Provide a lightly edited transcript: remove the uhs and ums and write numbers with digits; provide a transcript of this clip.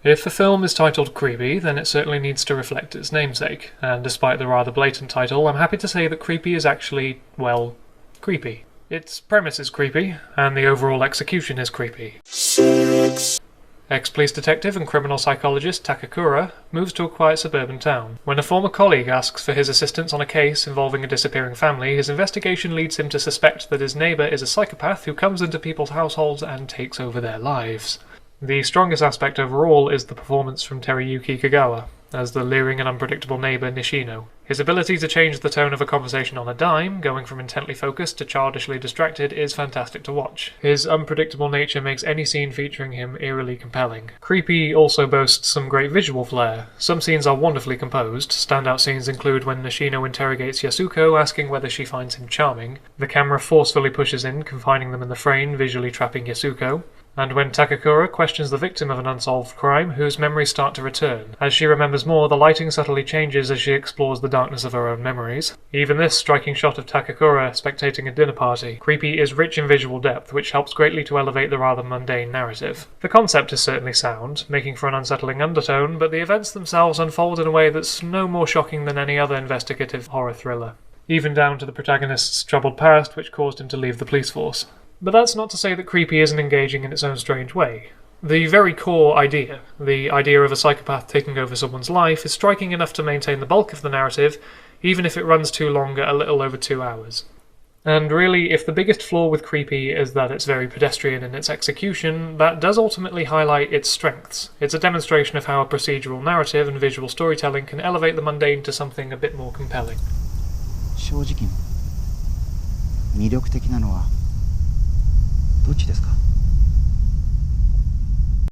If a film is titled Creepy, then it certainly needs to reflect its namesake, and despite the rather blatant title, I'm happy to say that Creepy is actually, well, creepy. Its premise is creepy, and the overall execution is creepy. Ex-police detective and criminal psychologist Takakura moves to a quiet suburban town. When a former colleague asks for his assistance on a case involving a disappearing family, his investigation leads him to suspect that his neighbour is a psychopath who comes into people's households and takes over their lives. The strongest aspect overall is the performance from Teruyuki Kagawa, as the leering and unpredictable neighbour Nishino. His ability to change the tone of a conversation on a dime, going from intently focused to childishly distracted, is fantastic to watch. His unpredictable nature makes any scene featuring him eerily compelling. Creepy also boasts some great visual flair. Some scenes are wonderfully composed. Standout scenes include when Nishino interrogates Yasuko, asking whether she finds him charming. The camera forcefully pushes in, confining them in the frame, visually trapping Yasuko. And when Takakura questions the victim of an unsolved crime, whose memories start to return. As she remembers more, the lighting subtly changes as she explores the darkness of her own memories. Even this striking shot of Takakura spectating a dinner party. Creepy is rich in visual depth, which helps greatly to elevate the rather mundane narrative. The concept is certainly sound, making for an unsettling undertone, but the events themselves unfold in a way that's no more shocking than any other investigative horror thriller. Even down to the protagonist's troubled past, which caused him to leave the police force. But that's not to say that Creepy isn't engaging in its own strange way. The very core idea, the idea of a psychopath taking over someone's life, is striking enough to maintain the bulk of the narrative, even if it runs too long at a little over 2 hours. And really, if the biggest flaw with Creepy is that it's very pedestrian in its execution, that does ultimately highlight its strengths. It's a demonstration of how a procedural narrative and visual storytelling can elevate the mundane to something a bit more compelling. 正直に魅力的なのはどっちですか？